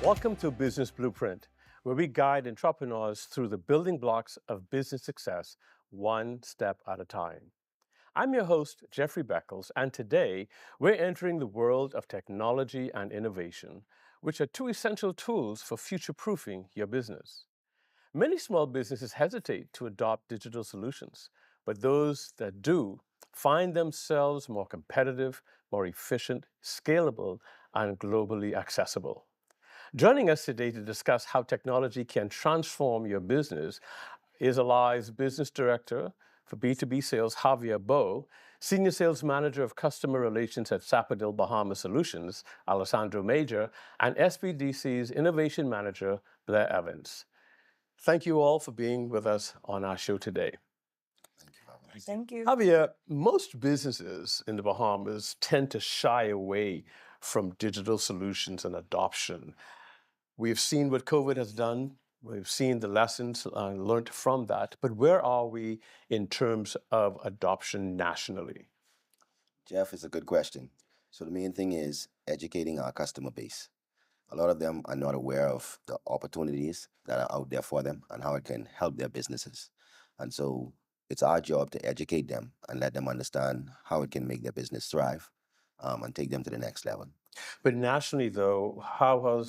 Welcome to Business Blueprint, where we guide entrepreneurs through the building blocks of business success, one step at a time. I'm your host, Jeffrey Beckles, and today we're entering the world of technology and innovation, which are two essential tools for future-proofing your business. Many small businesses hesitate to adopt digital solutions, but those that do find themselves more competitive, more efficient, scalable, and globally accessible. Joining us today to discuss how technology can transform your business is ALIV's Business Director for B2B Sales, Javier Bowe, Senior Sales Manager of Customer Relations at Sapodil Bahamas Solutions, Alessandro, and SBDC's Innovation Manager, Blaire Evans. Thank you all for being with us on our show today. Thank you. Javier, most businesses in the Bahamas tend to shy away from digital solutions and adoption. We've seen what COVID has done. We've seen the lessons learned from that. But where are we in terms of adoption nationally? Jeff, it's a good question. So the main thing is educating our customer base. A lot of them are not aware of the opportunities that are out there for them and how it can help their businesses. And so it's our job to educate them and let them understand how it can make their business thrive and take them to the next level. But nationally, though, how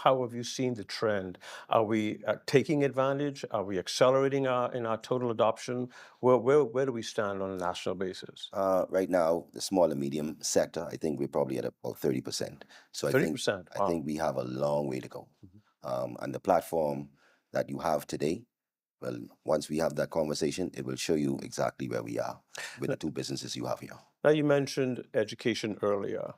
have you seen the trend? Are we taking advantage? Are we accelerating in our total adoption? Where do we stand on a national basis? Right now, the small and medium sector, I think we're probably at about 30%. So 30%. I think we have a long way to go. And the platform that you have today, well, once we have that conversation, it will show you exactly where we are with the two businesses you have here. Now, you mentioned education earlier.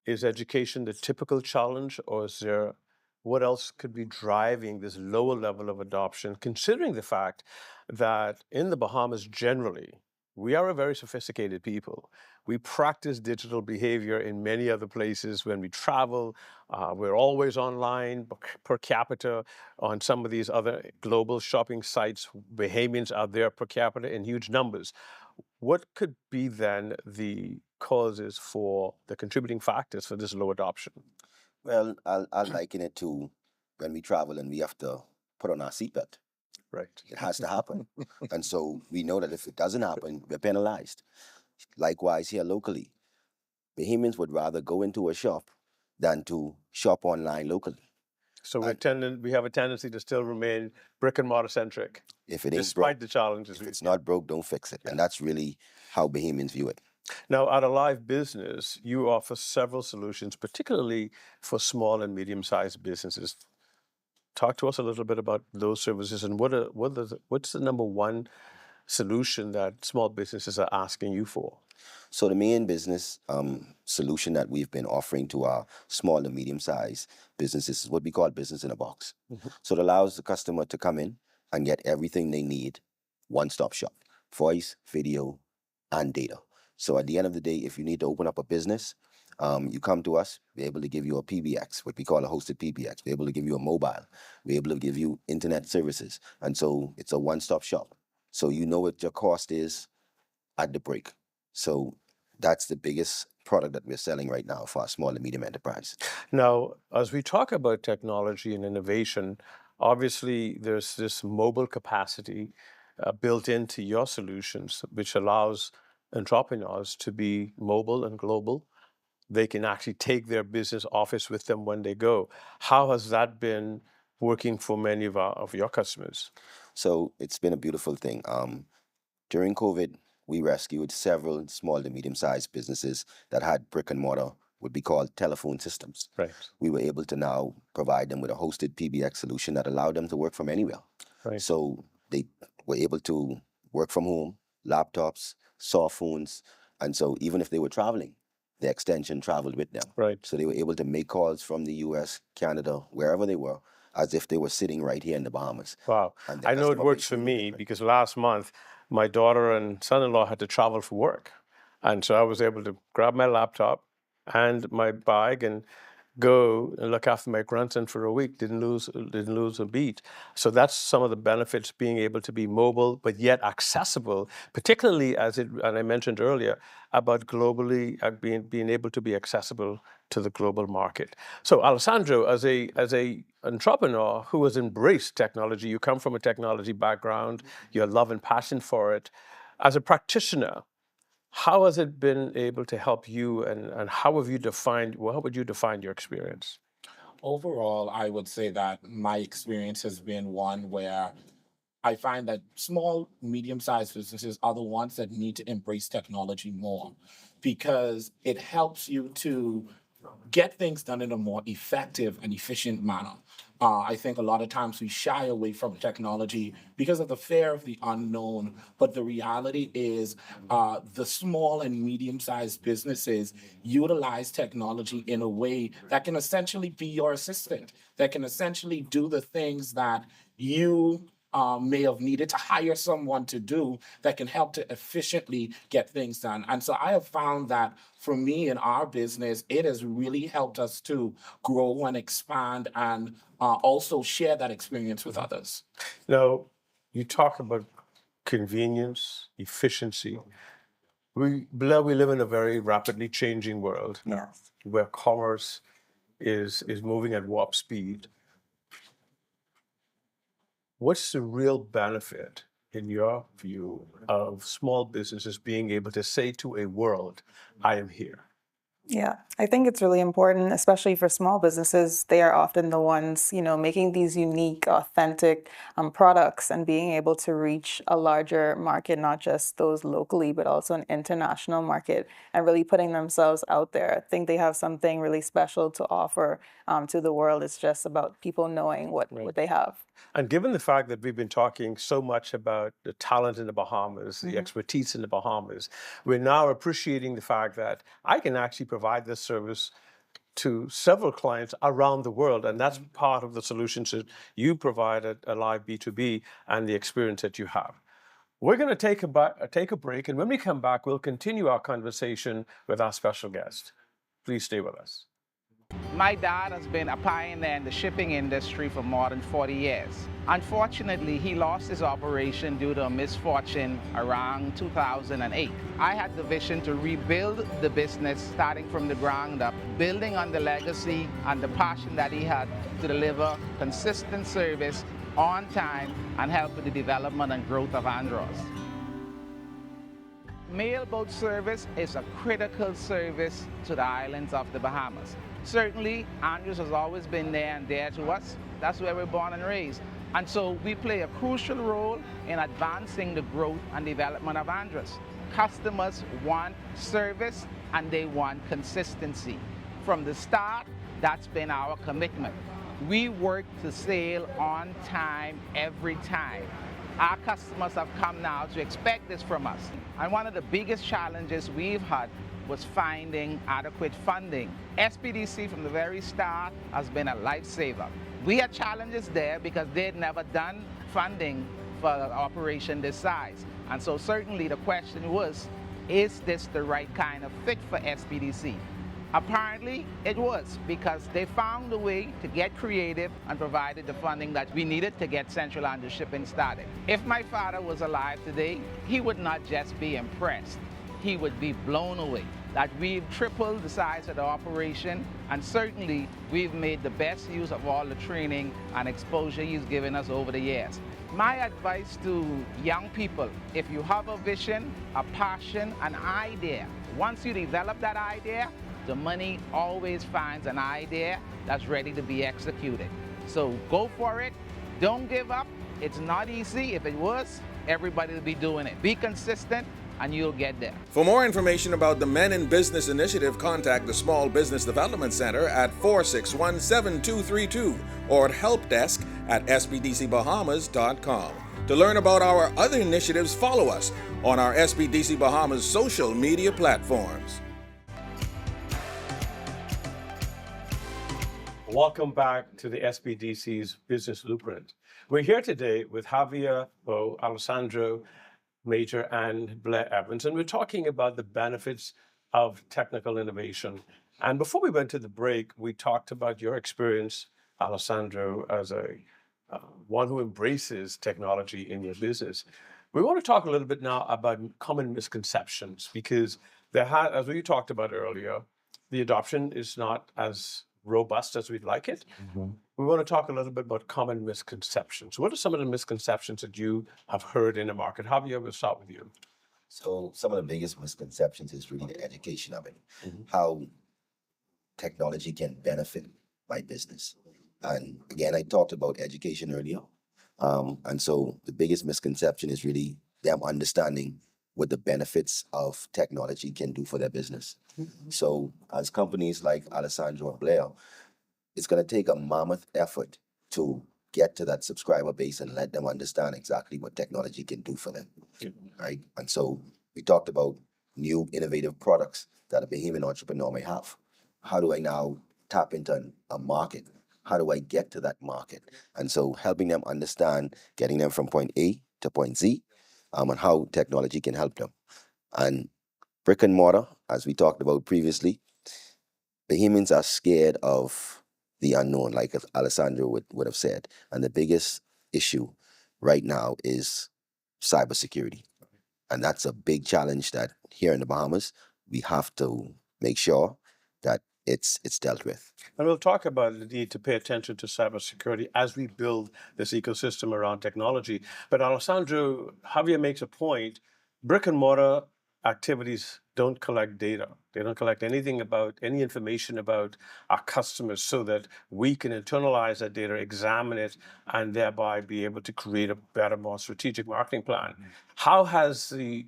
Is education the typical challenge, or is there what else could be driving this lower level of adoption, considering the fact that in the Bahamas generally, we are a very sophisticated people. We practice digital behavior in many other places when we travel. We're always online per capita on some of these other global shopping sites. Bahamians are there per capita in huge numbers. What could be then the causes for the contributing factors for this low adoption? Well, I'll liken it to when we travel and we have to put on our seatbelt. Right. It has to happen. And so we know that if it doesn't happen, we're penalized. Likewise, here locally, Bahamians would rather go into a shop than to shop online locally. So we have a tendency to still remain brick and mortar centric. If it ain't despite broke, the challenges. if it's not broke, don't fix it. Yeah. And that's really how Bahamians view it. Now, at ALIV Business, you offer several solutions, particularly for small and medium-sized businesses. Talk to us a little bit about those services and what's the number one solution that small businesses are asking you for? So the main business solution that we've been offering to our small and medium-sized businesses is what we call business in a box. So it allows the customer to come in and get everything they need, one-stop shop, voice, video, and data. So at the end of the day, if you need to open up a business, you come to us, we're able to give you a PBX, what we call a hosted PBX. We're able to give you a mobile. We're able to give you internet services. And so it's a one-stop shop. So you know what your cost is at the break. So that's the biggest product that we're selling right now for our small and medium enterprise. Now, as we talk about technology and innovation, obviously there's this mobile capacity built into your solutions, which allows entrepreneurs to be mobile and global. They can actually take their business office with them when they go. How has that been working for many of your customers? So it's been a beautiful thing. During COVID, we rescued several small to medium-sized businesses that had brick and mortar, what we call telephone systems. Right. We were able to now provide them with a hosted PBX solution that allowed them to work from anywhere. Right. So they were able to work from home, laptops, soft phones, and so even if they were traveling, the extension traveled with them. Right. So they were able to make calls from the US, Canada, wherever they were, as if they were sitting right here in the Bahamas. Wow. I know it works for me because last month, my daughter and son-in-law had to travel for work. And so I was able to grab my laptop and my bag and go and look after my grandson for a week, didn't lose a beat. So that's some of the benefits, being able to be mobile but yet accessible, particularly and I mentioned earlier about globally being able to be accessible to the global market. So Alessandro, as a entrepreneur who has embraced technology, you come from a technology background, you have love and passion for it. As a practitioner, how has it been able to help you, and how would you define your experience? Overall, I would say that my experience has been one where I find that small, medium-sized businesses are the ones that need to embrace technology more, because it helps you to get things done in a more effective and efficient manner. I think a lot of times we shy away from technology because of the fear of the unknown, but the reality is the small and medium-sized businesses utilize technology in a way that can essentially be your assistant, that can essentially do the things that you may have needed to hire someone to do, that can help to efficiently get things done. And so I have found that for me in our business, it has really helped us to grow and expand and also share that experience with others. Now, you talk about convenience, efficiency. Blaire, we live in a very rapidly changing world where commerce is moving at warp speed. What's the real benefit, in your view, of small businesses being able to say to a world, I am here? Yeah, I think it's really important, especially for small businesses. They are often the ones, making these unique, authentic products and being able to reach a larger market, not just those locally, but also an international market, and really putting themselves out there. I think they have something really special to offer to the world. It's just about people knowing what they have. And given the fact that we've been talking so much about the talent in the Bahamas, the expertise in the Bahamas, we're now appreciating the fact that I can actually provide this service to several clients around the world. And that's part of the solutions that you provide at ALIV B2B and the experience that you have. We're going to take a break. And when we come back, we'll continue our conversation with our special guest. Please stay with us. My dad has been a pioneer in the shipping industry for more than 40 years. Unfortunately, he lost his operation due to a misfortune around 2008. I had the vision to rebuild the business starting from the ground up, building on the legacy and the passion that he had to deliver consistent service on time and help with the development and growth of Andros. Mailboat service is a critical service to the islands of the Bahamas. Certainly, Andros has always been there and dear to us. That's where we're born and raised. And so we play a crucial role in advancing the growth and development of Andros. Customers want service and they want consistency. From the start, that's been our commitment. We work to sail on time every time. Our customers have come now to expect this from us. And one of the biggest challenges we've had was finding adequate funding. SBDC from the very start has been a lifesaver. We had challenges there because they'd never done funding for an operation this size. And so certainly the question was, is this the right kind of fit for SBDC? Apparently it was, because they found a way to get creative and provided the funding that we needed to get Central Andros Shipping started. If my father was alive today, he would not just be impressed, he would be blown away that we've tripled the size of the operation, and certainly we've made the best use of all the training and exposure he's given us over the years. My advice to young people, if you have a vision, a passion, an idea, once you develop that idea, the money always finds an idea that's ready to be executed. So go for it, don't give up. It's not easy. If it was, everybody would be doing it. Be consistent, and you'll get there. For more information about the Men in Business Initiative, contact the Small Business Development Center at 461-7232 or at helpdesk@sbdcbahamas.com. To learn about our other initiatives, follow us on our SBDC Bahamas social media platforms. Welcome back to the SBDC's Business Blueprint. We're here today with Javier, Bowe, Alessandro, Major, and Blaire Evans, and we're talking about the benefits of technical innovation. And before we went to the break, we talked about your experience, Alessandro, as one who embraces technology in your business. We want to talk a little bit now about common misconceptions, because as we talked about earlier, the adoption is not as robust as we'd like it. We want to talk a little bit about common misconceptions. What are some of the misconceptions that you have heard in the market? Javier, we'll start with you. So some of the biggest misconceptions is really the education of it, how technology can benefit my business. And again, I talked about education earlier. And so the biggest misconception is really them understanding what the benefits of technology can do for their business. So as companies like Alessandro and Blaire, it's going to take a mammoth effort to get to that subscriber base and let them understand exactly what technology can do for them, right? And so we talked about new innovative products that a Bahamian entrepreneur may have. How do I now tap into a market? How do I get to that market? And so helping them understand, getting them from point A to point Z, and how technology can help them. And brick and mortar, as we talked about previously, Bahamians are scared of the unknown, like Alessandro would have said. And the biggest issue right now is cybersecurity. And that's a big challenge that here in the Bahamas, we have to make sure that it's dealt with. And we'll talk about the need to pay attention to cybersecurity as we build this ecosystem around technology. But Alessandro, Javier makes a point. Brick and mortar activities don't collect data. They don't collect any information about our customers so that we can internalize that data, examine it, and thereby be able to create a better, more strategic marketing plan. How has the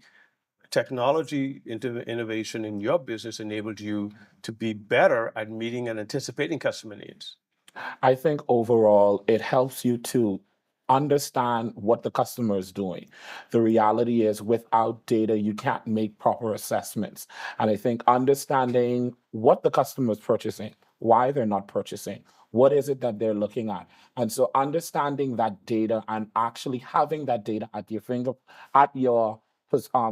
technology innovation in your business enabled you to be better at meeting and anticipating customer needs? I think overall it helps you to understand what the customer is doing. The reality is without data, you can't make proper assessments. And I think understanding what the customer is purchasing, why they're not purchasing, what is it that they're looking at? And so understanding that data and actually having that data at your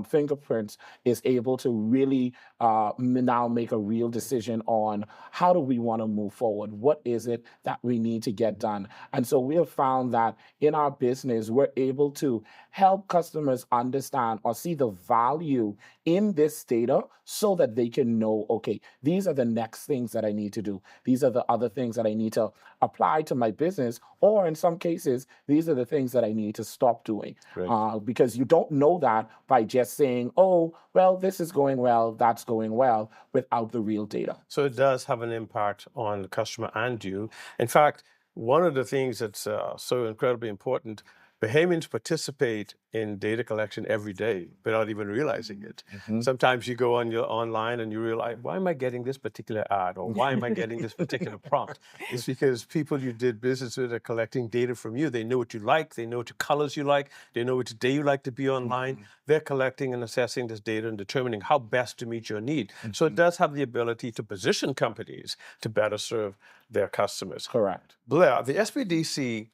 fingerprints is able to really now make a real decision on how do we want to move forward? What is it that we need to get done? And so we have found that in our business, we're able to help customers understand or see the value in this data so that they can know, okay, these are the next things that I need to do. These are the other things that I need to apply to my business, or in some cases, these are the things that I need to stop doing. Because you don't know that by just saying, oh, well, this is going well, that's going well, without the real data. So it does have an impact on the customer and you. In fact, one of the things that's so incredibly important, Bahamians participate in data collection every day without even realizing it. Sometimes you go online and you realize, why am I getting this particular ad? Or why am I getting this particular prompt? It's because people you did business with are collecting data from you. They know what you like. They know what colors you like. They know which day you like to be online. They're collecting and assessing this data and determining how best to meet your need. So it does have the ability to position companies to better serve their customers. Correct. Blaire, the SBDC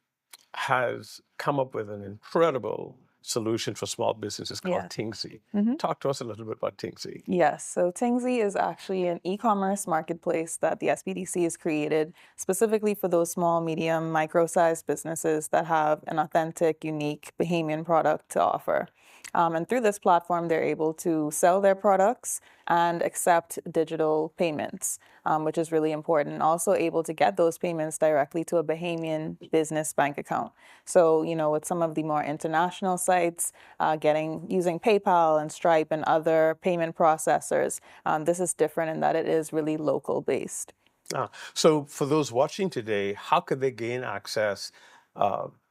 has come up with an incredible solution for small businesses called Tingsy. Talk to us a little bit about Tingsy. Yes, so Tingsy is actually an e-commerce marketplace that the SBDC has created specifically for those small, medium, micro-sized businesses that have an authentic, unique Bahamian product to offer. And through this platform, they're able to sell their products and accept digital payments, which is really important. Also able to get those payments directly to a Bahamian business bank account. So, you know, with some of the more international sites, using PayPal and Stripe and other payment processors, this is different in that it is really local based. So for those watching today, how could they gain access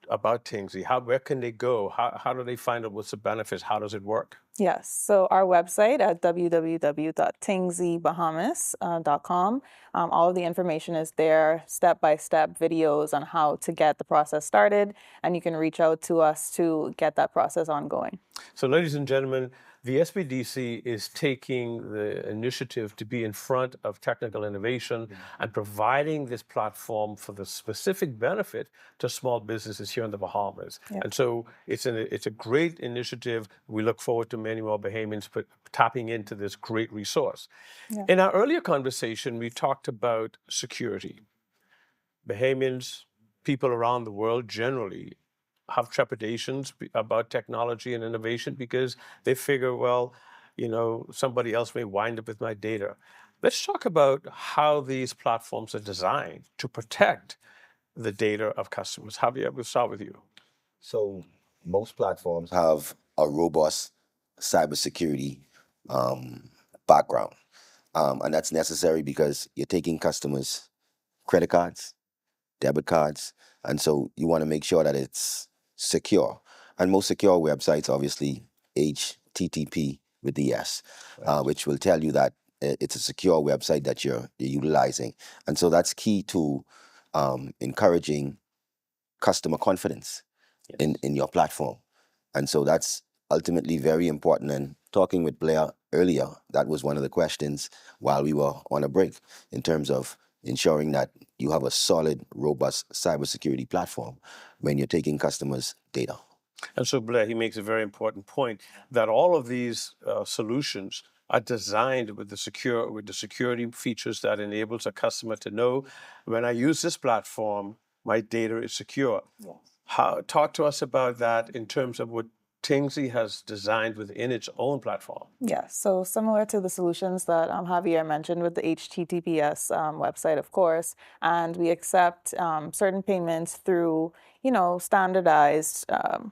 about Tingsy? Where can they go? How do they find out what's the benefits? How does it work? Yes, so our website at www.tingsybahamas.com, all of the information is there, step-by-step videos on how to get the process started, and you can reach out to us to get that process ongoing. So ladies and gentlemen, The SBDC is taking the initiative to be in front of technical innovation and providing this platform for the specific benefit to small businesses here in the Bahamas. And so it's a great initiative. We look forward to many more Bahamians tapping into this great resource. In our earlier conversation, we talked about security. Bahamians, people around the world generally, have trepidations about technology and innovation because they figure, well, somebody else may wind up with my data. Let's talk about how these platforms are designed to protect the data of customers. Javier, we'll start with you. So most platforms have a robust cybersecurity background. And that's necessary because you're taking customers' credit cards, debit cards, and so you want to make sure that it's secure. And most secure websites, obviously, HTTP with the S, which will tell you that it's a secure website that you're utilizing. And so that's key to encouraging customer confidence in your platform. And so that's ultimately very important. And talking with Blaire earlier, that was one of the questions while we were on a break in terms of ensuring that you have a solid, robust cybersecurity platform when you're taking customers' data. And so Blaire, he makes a very important point that all of these solutions are designed with the security features that enables a customer to know when I use this platform, my data is secure. Talk to us about that in terms of what Tingsy has designed within its own platform. Yes, so similar to the solutions that Javier mentioned with the HTTPS website, of course, and we accept certain payments through, standardized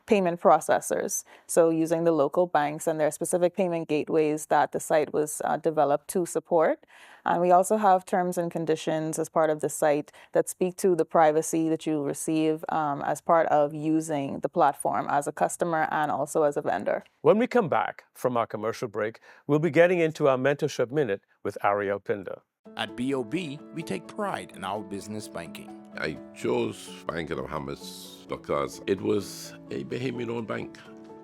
payment processors. So using the local banks and their specific payment gateways that the site was developed to support. And we also have terms and conditions as part of the site that speak to the privacy that you receive as part of using the platform as a customer and also as a vendor. When we come back from our commercial break, we'll be getting into our Mentorship Minute with Ariel Pinder. At BOB, we take pride in our business banking. I chose Bank of the Bahamas because it was a Bahamian-owned bank.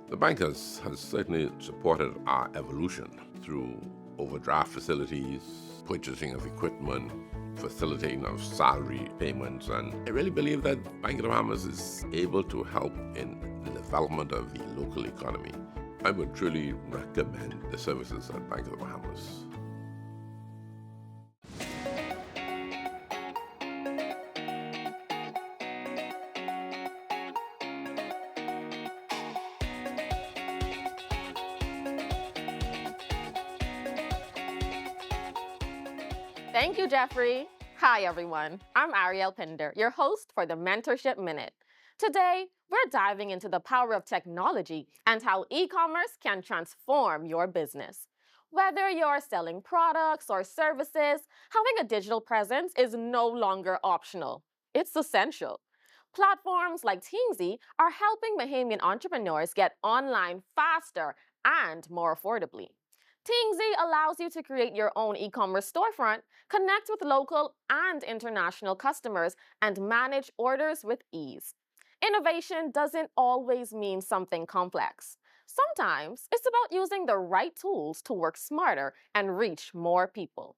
The bank has certainly supported our evolution through overdraft facilities, purchasing of equipment, facilitating of salary payments, and I really believe that Bank of the Bahamas is able to help in the development of the local economy. I would truly recommend the services at Bank of the Bahamas. Thank you, Jeffrey. Hi, everyone. I'm Ariel Pinder, your host for the Mentorship Minute. Today, we're diving into the power of technology and how e-commerce can transform your business. Whether you're selling products or services, having a digital presence is no longer optional. It's essential. Platforms like Tingsy are helping Bahamian entrepreneurs get online faster and more affordably. Tingsy allows you to create your own e-commerce storefront, connect with local and international customers, and manage orders with ease. Innovation doesn't always mean something complex. Sometimes it's about using the right tools to work smarter and reach more people.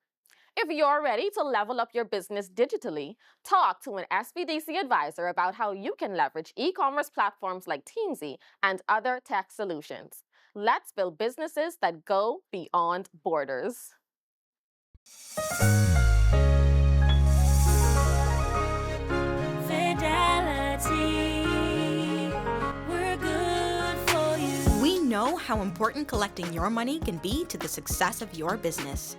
If you're ready to level up your business digitally, talk to an SBDC advisor about how you can leverage e-commerce platforms like Tingsy and other tech solutions. Let's build businesses that go beyond borders. Fidelity, we're good for you. We know how important collecting your money can be to the success of your business.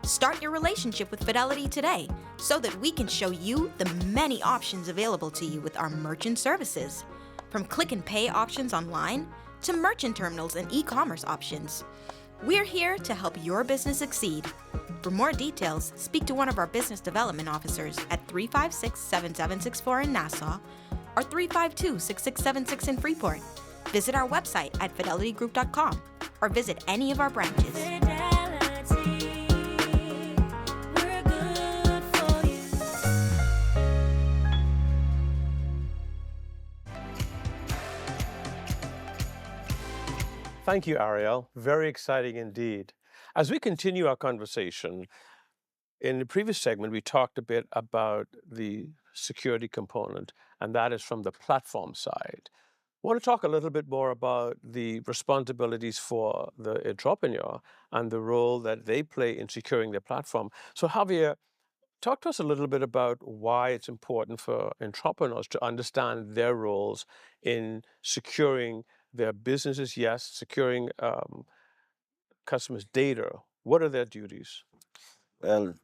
Start your relationship with Fidelity today so that we can show you the many options available to you with our merchant services. From click and pay options online to merchant terminals and e-commerce options. We're here to help your business succeed. For more details, speak to one of our business development officers at 356-7764 in Nassau or 352-6676 in Freeport. Visit our website at fidelitygroup.com or visit any of our branches. Thank you, Ariel. Very exciting indeed. As we continue our conversation, in the previous segment, we talked a bit about the security component, and that is from the platform side. I want to talk a little bit more about the responsibilities for the entrepreneur and the role that they play in securing their platform. So, Javier, talk to us a little bit about why it's important for entrepreneurs to understand their roles in securing their businesses, yes, securing customers' data. What are their duties? Well,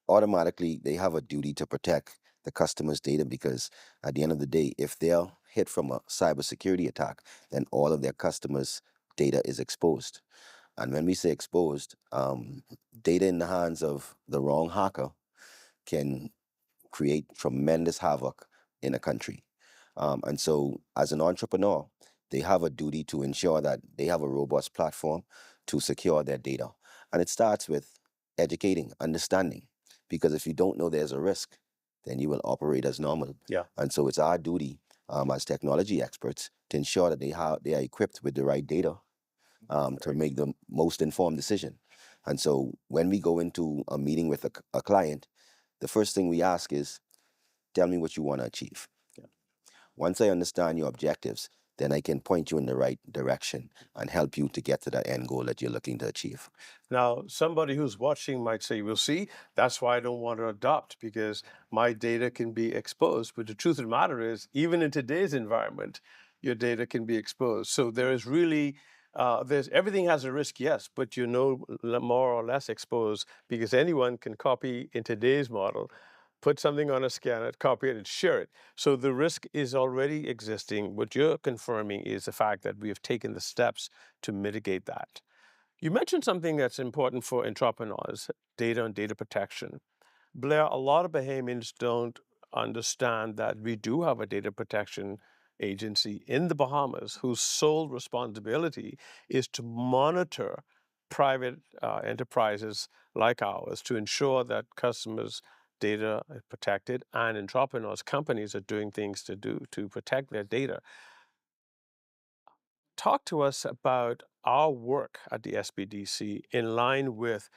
automatically they have a duty to protect the customer's data because at the end of the day, if they're hit from a cybersecurity attack, then all of their customers' data is exposed. And when we say exposed, data in the hands of the wrong hacker can create tremendous havoc in a country. And so, as an entrepreneur, they have a duty to ensure that they have a robust platform to secure their data. And it starts with educating, understanding, because if you don't know there's a risk, then you will operate as normal. Yeah. And so, it's our duty as technology experts to ensure that they are equipped with the right data to make the most informed decision. And so, when we go into a meeting with a client, the first thing we ask is, tell me what you want to achieve. Yeah. Once I understand your objectives, then I can point you in the right direction and help you to get to that end goal that you're looking to achieve. Now, somebody who's watching might say, well, see, that's why I don't want to adopt, because my data can be exposed. But the truth of the matter is, even in today's environment, your data can be exposed. So there is really, everything has a risk, yes, but you're no more or less exposed because anyone can copy in today's model, put something on a scanner, copy it, and share it. So the risk is already existing. What you're confirming is the fact that we have taken the steps to mitigate that. You mentioned something that's important for entrepreneurs, data and data protection. Blaire, a lot of Bahamians don't understand that we do have a data protection agency in the Bahamas whose sole responsibility is to monitor private enterprises like ours to ensure that customers' data is protected and entrepreneurs, companies are doing things to protect their data. Talk to us about our work at the SBDC in line with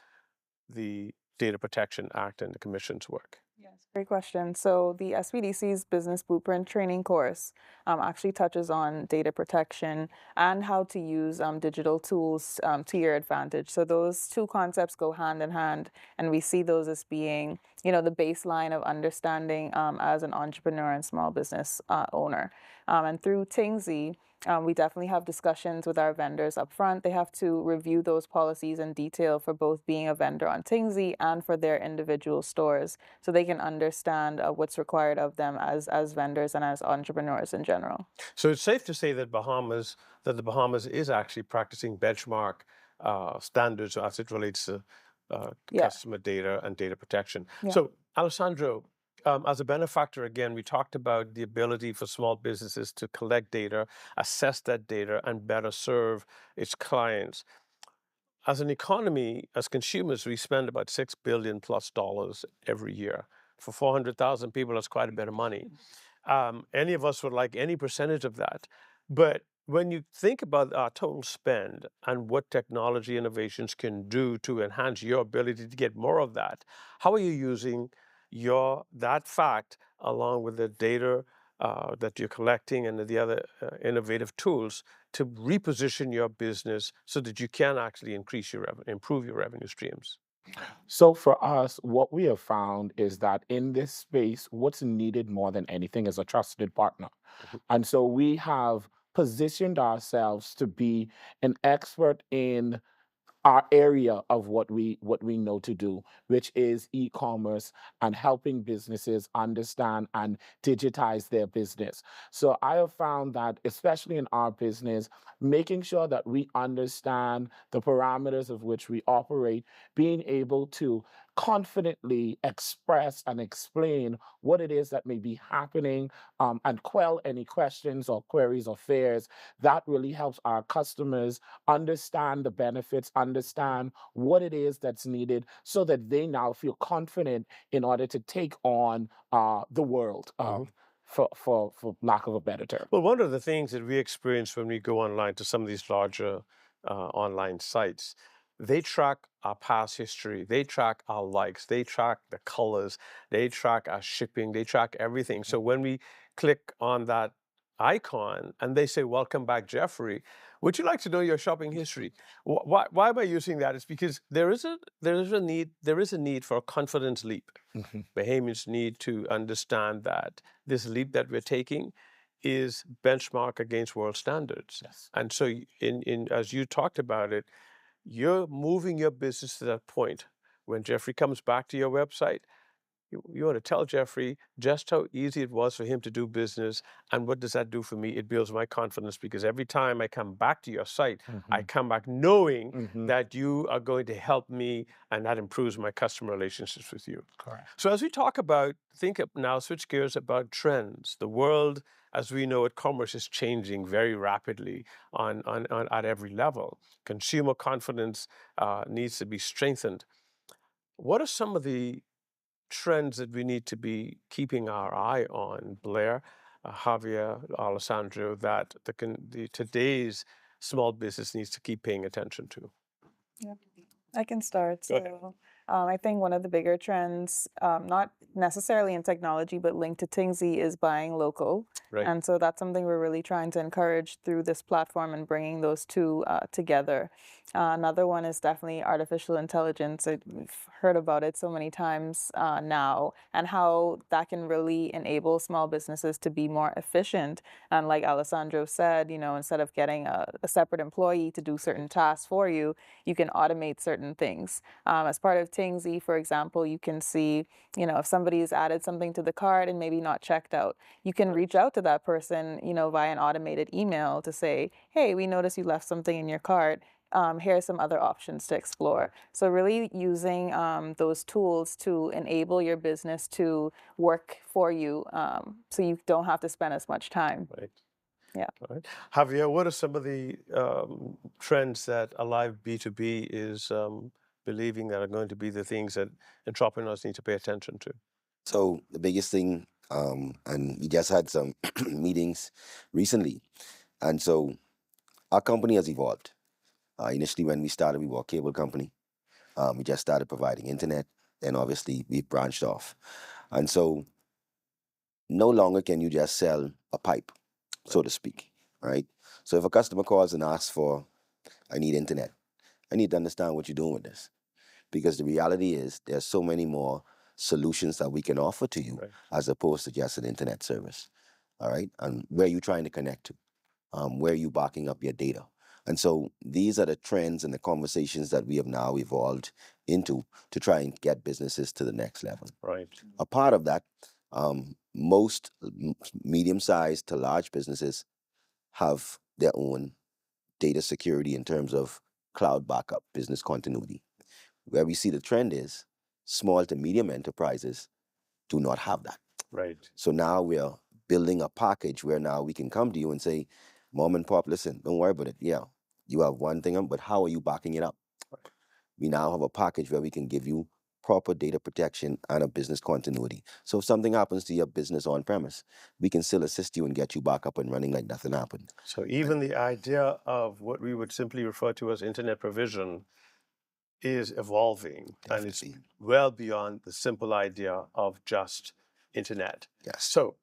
the Data Protection Act and the Commission's work. Yes, great question. So the SBDC's Business Blueprint training course actually touches on data protection and how to use digital tools to your advantage. So those two concepts go hand in hand, and we see those as being, the baseline of understanding as an entrepreneur and small business owner. And through Tingzy, we definitely have discussions with our vendors up front. They have to review those policies in detail for both being a vendor on Tingzy and for their individual stores, so they can understand what's required of them as vendors and as entrepreneurs in general. So it's safe to say that the Bahamas is actually practicing benchmark standards as it relates to customer data and data protection. Yeah. So, Alessandro, as a benefactor, again, we talked about the ability for small businesses to collect data, assess that data, and better serve its clients. As an economy, as consumers, we spend about $6 billion plus every year. For 400,000 people, that's quite a bit of money. Any of us would like any percentage of that. But when you think about our total spend and what technology innovations can do to enhance your ability to get more of that, how are you using that fact along with the data that you're collecting and the other innovative tools to reposition your business so that you can actually improve your revenue streams? So for us, what we have found is that in this space, what's needed more than anything is a trusted partner. And so we have positioned ourselves to be an expert in our area of what we know to do, which is e-commerce and helping businesses understand and digitize their business. So I have found that, especially in our business, making sure that we understand the parameters of which we operate, being able to confidently express and explain what it is that may be happening, and quell any questions or queries or fears, that really helps our customers understand the benefits, understand what it is that's needed, so that they now feel confident in order to take on the world, for lack of a better term. Well, one of the things that we experience when we go online to some of these larger online sites. They track our past history. They track our likes. They track the colors. They track our shipping. They track everything. So when we click on that icon and they say, "Welcome back, Jeffrey. Would you like to know your shopping history?" Why am I using that? It's because there is a need for a confidence leap. Bahamians need to understand that this leap that we're taking is benchmark against world standards. Yes. And so in as you talked about it, you're moving your business to that point. When Jeffrey comes back to your website, you want to tell Jeffrey just how easy it was for him to do business. And what does that do for me? It builds my confidence, because every time I come back to your site, I come back knowing that you are going to help me, and that improves my customer relationships with you. Correct. So as we talk about, switch gears about trends. The world, as we know it, commerce is changing very rapidly at every level. Consumer confidence needs to be strengthened. What are some of the trends that we need to be keeping our eye on, Blaire, Javier, Alessandro, that today's small business needs to keep paying attention to? Yeah, I can start. Go ahead. So I think one of the bigger trends, not necessarily in technology, but linked to Tingsy, is buying local. Right. And so that's something we're really trying to encourage through this platform and bringing those two together. Another one is definitely artificial intelligence. We've heard about it so many times now, and how that can really enable small businesses to be more efficient. And like Alessandro said, instead of getting a separate employee to do certain tasks for you, you can automate certain things. As part of Tingsy, for example, you can see, if somebody's added something to the cart and maybe not checked out, you can reach out to that person, via an automated email to say, "Hey, we noticed you left something in your cart. Here are some other options to explore." So really using those tools to enable your business to work for you, so you don't have to spend as much time. Right. Yeah. All right. Javier, what are some of the trends that ALIV B2B is believing that are going to be the things that entrepreneurs need to pay attention to? So the biggest thing, and we just had some meetings recently, and so our company has evolved. Initially, when we started, we were a cable company. We just started providing internet, and obviously we branched off. And so no longer can you just sell a pipe, so to speak, right? So if a customer calls and asks for, "I need internet," I need to understand what you're doing with this. Because the reality is there's so many more solutions that we can offer to you, Right. as opposed to just an internet service, all right? And where are you trying to connect to? Where are you backing up your data? And so these are the trends and the conversations that we have now evolved into to try and get businesses to the next level. Right. A part of that, most medium-sized to large businesses have their own data security in terms of cloud backup, business continuity. Where we see the trend is small to medium enterprises do not have that. Right. So now we're building a package where now we can come to you and say, "Mom and pop, listen, don't worry about it. Yeah, you have one thing, but how are you backing it up?" Right. We now have a package where we can give you proper data protection and a business continuity. So if something happens to your business on premise, we can still assist you and get you back up and running like nothing happened. So even the idea of what we would simply refer to as internet provision is evolving, and it's Definitely. well beyond the simple idea of just internet. Yes. So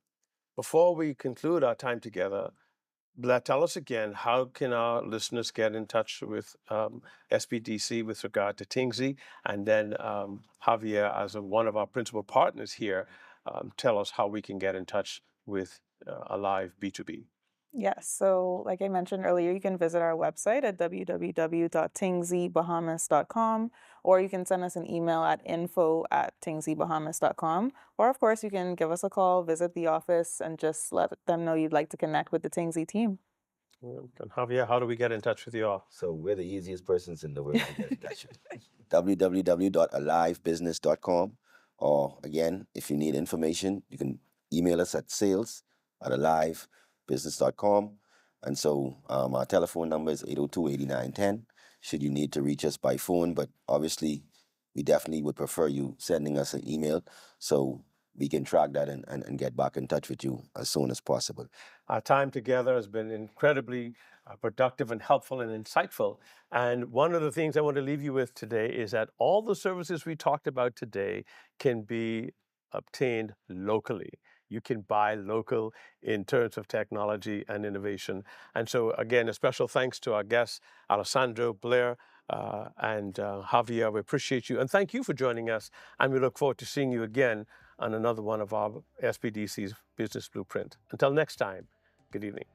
before we conclude our time together, Blaire, tell us again, how can our listeners get in touch with SBDC with regard to Tingsy? And then Javier, as one of our principal partners here, tell us how we can get in touch with ALIV B2B. Yes. So like I mentioned earlier, you can visit our website at www.tingsybahamas.com, or you can send us an email at info@tingsybahamas.com. Or of course, you can give us a call, visit the office, and just let them know you'd like to connect with the Tingsy team. And Javier, how do we get in touch with you all? So we're the easiest persons in the world to get in touch with. www.alivebusiness.com. Or again, if you need information, you can email us at sales@alivebusiness.com. And so our telephone number is 802-8910, should you need to reach us by phone. But obviously, we definitely would prefer you sending us an email. So we can track that and get back in touch with you as soon as possible. Our time together has been incredibly productive and helpful and insightful. And one of the things I want to leave you with today is that all the services we talked about today can be obtained locally. You can buy local in terms of technology and innovation. And so again, a special thanks to our guests, Alessandro, Blaire, and Javier. We appreciate you. And thank you for joining us. And we look forward to seeing you again on another one of our SBDC's Business Blueprint. Until next time, good evening.